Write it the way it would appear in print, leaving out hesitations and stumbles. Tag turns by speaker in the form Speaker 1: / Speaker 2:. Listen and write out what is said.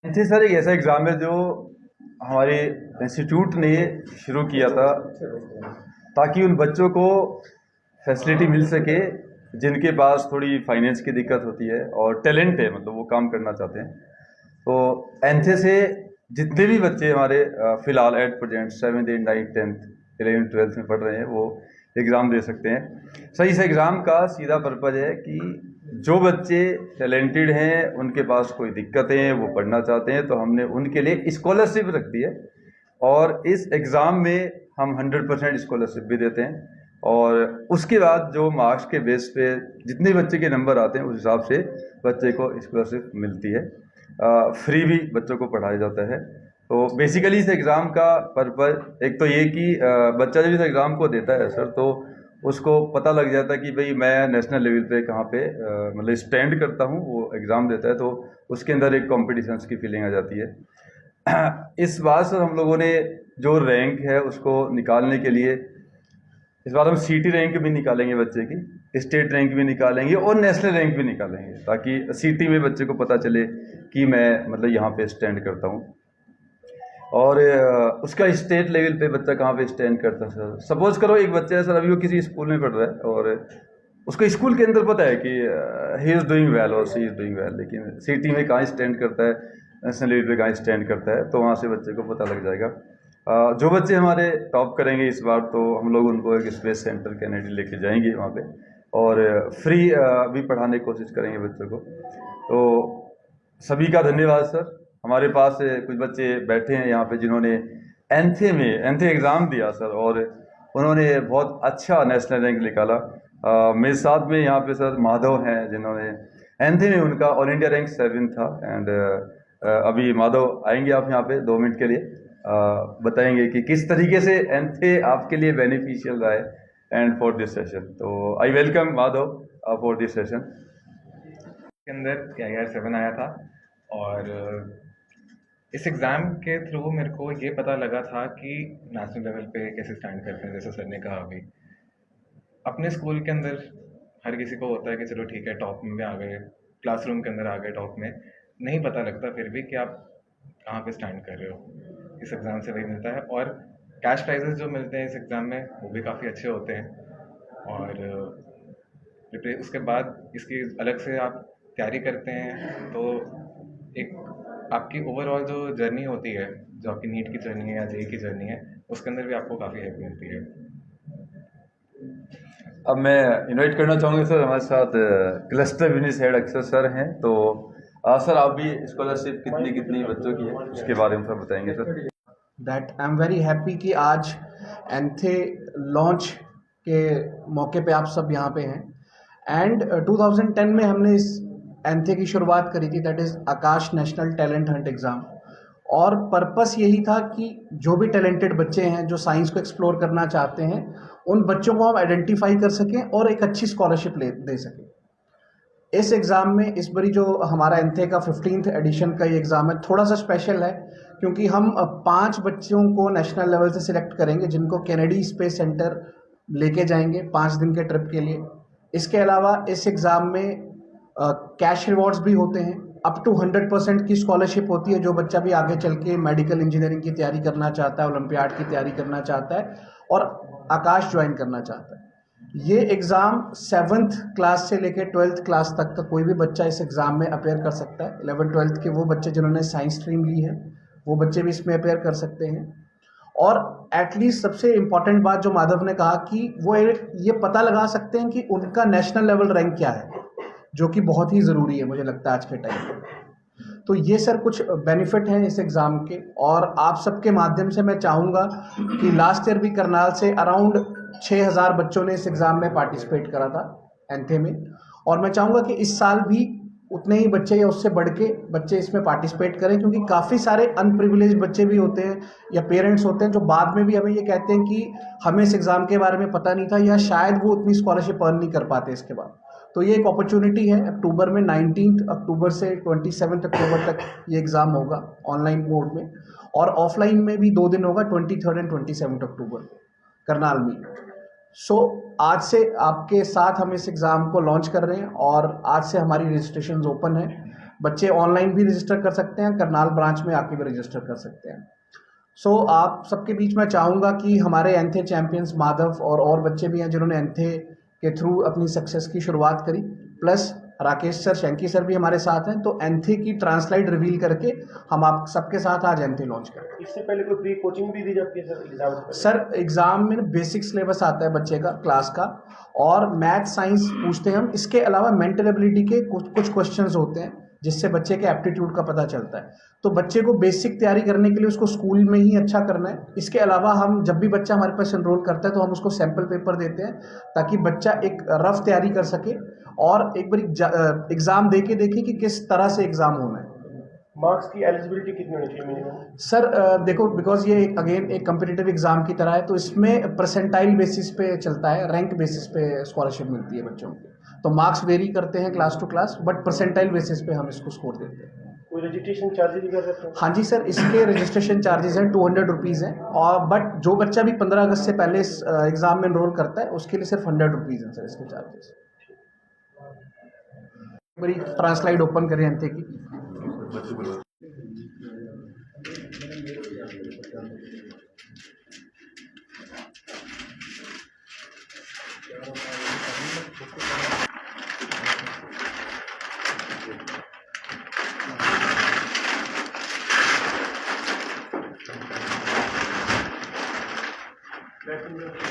Speaker 1: एनथे sir एक ऐसा exam है जो हमारे इंस्टीट्यूट ने शुरू किया था ताकि उन बच्चों को फैसिलिटी मिल सके जिनके पास थोड़ी फाइनेंस की दिक्कत होती है और टैलेंट है, मतलब वो काम करना चाहते हैं। तो एनथे से जितने भी बच्चे हमारे फ़िलहाल at present 7th 8th 9th 10th 11th 12th में पढ़ रहे हैं वो एग्ज़ाम दे सकते हैं। सही इस एग्ज़ाम का सीधा पर्पज़ है कि जो बच्चे टैलेंटेड हैं, उनके पास कोई दिक्कतें हैं, वो पढ़ना चाहते हैं, तो हमने उनके लिए स्कॉलरशिप रख दी है और इस एग्ज़ाम में हम 100% स्कॉलरशिप भी देते हैं। और उसके बाद जो मार्क्स के बेस पे जितने बच्चे के नंबर आते हैं उस हिसाब से बच्चे को स्कॉलरशिप मिलती है। फ्री भी बच्चों को पढ़ाया जाता है। तो बेसिकली इस एग्ज़ाम का पर्पज़ एक तो ये कि बच्चा जब इस एग्ज़ाम को देता है सर, तो उसको पता लग जाता है कि भाई मैं नेशनल लेवल पे कहाँ पे मतलब स्टैंड करता हूँ। वो एग्ज़ाम देता है तो उसके अंदर एक कॉम्पिटिशन्स की फीलिंग आ जाती है। इस बार सर हम लोगों ने जो रैंक है उसको निकालने के लिए इस बार हम सिटी रैंक भी निकालेंगे बच्चे की, स्टेट रैंक भी निकालेंगे और नेशनल रैंक भी निकालेंगे, ताकि सिटी में बच्चे को पता चले कि मैं मतलब यहाँ पे स्टैंड करता हूँ। और उसका स्टेट लेवल पे बच्चा कहाँ पे स्टैंड करता है सर। सपोज़ करो एक बच्चा है सर, अभी वो किसी स्कूल में पढ़ रहा है और उसको स्कूल के अंदर पता है कि ही इज़ डूइंग वेल और सी इज़ डूइंग वेल, लेकिन सिटी में कहाँ स्टैंड करता है, नेशनल लेवल पे कहाँ स्टैंड करता है, तो वहाँ से बच्चे को पता लग जाएगा। जो बच्चे हमारे टॉप करेंगे इस बार, तो हम लोग उनको एक स्पेस सेंटर कैनेडी लेके जाएंगे वहाँ पे और फ्री भी पढ़ाने की कोशिश करेंगे बच्चों को। तो सभी का धन्यवाद सर। हमारे पास कुछ बच्चे बैठे हैं यहाँ पे जिन्होंने एनथे एग्ज़ाम दिया सर और उन्होंने बहुत अच्छा नेशनल रैंक निकाला। मेरे साथ में यहाँ पे सर माधव हैं जिन्होंने एनथे में उनका ऑल इंडिया रैंक 7 था। एंड अभी माधव आएंगे आप यहाँ पे 2 मिनट के लिए, बताएंगे कि किस तरीके से एनथे आपके लिए बेनिफिशियल रहा है एंड फॉर दिस सेशन। तो I welcome Madhav for this session.
Speaker 2: के अंदर KIR 7 आया था और इस एग्ज़ाम के थ्रू मेरे को ये पता लगा था कि नेशनल लेवल पे कैसे स्टैंड करते हैं। जैसे सर ने कहा, अभी अपने स्कूल के अंदर हर किसी को होता है कि चलो ठीक है, टॉप में आ गए, क्लासरूम के अंदर आ गए टॉप में, नहीं पता लगता फिर भी कि आप कहाँ पे स्टैंड कर रहे हो। इस एग्ज़ाम से वही मिलता है और कैश प्राइजेस जो मिलते हैं इस एग्ज़ाम में वो भी काफ़ी अच्छे होते हैं। और उसके बाद इसकी अलग से आप तैयारी करते हैं तो एक आपकी ओवरऑल जो जर्नी होती है, जो आपकी नीट की जर्नी है या जेई की जर्नी है, उसके अंदर भी आपको काफ़ी हेल्प मिलती है।
Speaker 1: अब मैं इनवाइट करना चाहूँगा सर, हमारे साथ क्लस्टर बिजनेस हेड अक्षर सर हैं। तो सर आप भी स्कॉलरशिप कितनी कितनी बच्चों की है उसके बारे में सर बताएंगे sir.
Speaker 3: That I am very happy कि आज एंथे लॉन्च के मौके पे आप सब यहाँ पे हैं। एंड 2010 में हमने इस एंथे की शुरुआत करी थी, that is Akash national talent Hunt exam. और पर्पस यही था कि जो भी टैलेंटेड बच्चे हैं जो साइंस को एक्सप्लोर करना चाहते हैं, उन बच्चों को हम आइडेंटिफाई कर सकें और एक अच्छी स्कॉलरशिप दे सकें। इस एग्ज़ाम में इस बारी जो हमारा एंथे का 15th एडिशन का ये एग्ज़ाम है, थोड़ा सा स्पेशल है क्योंकि हम 5 बच्चों को नेशनल लेवल से सिलेक्ट करेंगे जिनको कैनेडी स्पेस सेंटर लेके जाएंगे 5 दिन के ट्रिप के लिए। इसके अलावा इस एग्ज़ाम में कैश रिवॉर्ड्स भी होते हैं, अप टू 100% की स्कॉलरशिप होती है। जो बच्चा भी आगे चल के मेडिकल इंजीनियरिंग की तैयारी करना चाहता है, ओलंपियाड की तैयारी करना चाहता है और आकाश ज्वाइन करना चाहता है, ये एग्ज़ाम 7th क्लास से लेकर 12th क्लास तक का कोई भी बच्चा इस एग्ज़ाम में अपेयर कर सकता है। 11th 12th के वो बच्चे जिन्होंने साइंस स्ट्रीम ली है वो बच्चे भी इसमें अपेयर कर सकते हैं। और एटलीस्ट सबसे इम्पॉर्टेंट बात जो माधव ने कहा कि वो ये पता लगा सकते हैं कि उनका नेशनल लेवल रैंक क्या है, जो कि बहुत ही ज़रूरी है मुझे लगता है आज के टाइम पे। तो ये सर कुछ बेनिफिट हैं इस एग्ज़ाम के। और आप सबके माध्यम से मैं चाहूँगा कि लास्ट ईयर भी करनाल से अराउंड 6000 बच्चों ने इस एग्ज़ाम में पार्टिसिपेट करा था एंथे में, और मैं चाहूँगा कि इस साल भी उतने ही बच्चे या उससे बढ़ के बच्चे इसमें पार्टिसिपेट करें, क्योंकि काफ़ी सारे अनप्रिविलेज बच्चे भी होते हैं या पेरेंट्स होते हैं जो बाद में भी हमें ये कहते हैं कि हमें इस एग्ज़ाम के बारे में पता नहीं था या शायद वो उतनी स्कॉलरशिप अर्न नहीं कर पाते इसके बाद। तो ये एक अपॉर्चुनिटी है। अक्टूबर में 19 अक्टूबर से 27 अक्टूबर तक ये एग्ज़ाम होगा ऑनलाइन मोड में, और ऑफलाइन में भी 2 दिन होगा 23 एंड 27 अक्टूबर को करनाल में। आज से आपके साथ हम इस एग्ज़ाम को लॉन्च कर रहे हैं और आज से हमारी रजिस्ट्रेशन ओपन है। बच्चे ऑनलाइन भी रजिस्टर कर सकते हैं, करनाल ब्रांच में आके भी रजिस्टर कर सकते हैं। सो आप सबके बीच में चाहूँगा कि हमारे एंथे चैम्पियंस माधव और बच्चे भी हैं जिन्होंने एंथे के थ्रू अपनी सक्सेस की शुरुआत करी, plus Rakesh sir, Shanky sir भी हमारे साथ हैं। तो एंथे की ट्रांसलाइट रिवील करके हम आप सबके साथ आज एंथे लॉन्च करें।
Speaker 4: इससे पहले कोई प्री कोचिंग भी दी जाती है सर एग्जाम से पहले?
Speaker 3: सर एग्ज़ाम में बेसिक सिलेबस आता है बच्चे का, क्लास का, और मैथ साइंस पूछते हैं हम। इसके अलावा मेंटल एबिलिटी के कुछ क्वेश्चंस होते हैं जिससे बच्चे के एप्टीट्यूड का पता चलता है। तो बच्चे को बेसिक तैयारी करने के लिए उसको स्कूल में ही अच्छा करना है। इसके अलावा हम जब भी बच्चा हमारे पास एनरोल करता है तो हम उसको सैम्पल पेपर देते हैं ताकि बच्चा एक रफ तैयारी कर सके और एक बार एग्ज़ाम दे के देखे कि किस तरह से एग्ज़ाम होना है।
Speaker 4: मार्क्स की एलिजिबिलिटी कितनी होनी चाहिए मिनिमम?
Speaker 3: सर देखो, बिकॉज ये अगेन एक कम्पिटिटिव एग्ज़ाम की तरह है, तो इसमें परसेंटाइल बेसिस पे चलता है, रैंक बेसिस पे स्कॉलरशिप मिलती है बच्चों की। तो मार्क्स वेरी करते हैं class to class, but percentile basis पे हम इसको स्कोर देते हैं।
Speaker 4: कोई रजिस्ट्रेशन चार्जेस भी कर सकते हैं?
Speaker 3: हाँ जी सर, इसके रजिस्ट्रेशन चार्जेस हैं 200 रुपीज़ हैं, और बट जो बच्चा भी 15 अगस्त से पहले इस एग्ज़ाम में एनरोल करता है उसके लिए सिर्फ 100 रुपीज़ हैं सर इसके चार्जेस। बड़ी ट्रांसलाइट ओपन करें एंथे की।
Speaker 4: बैठिए।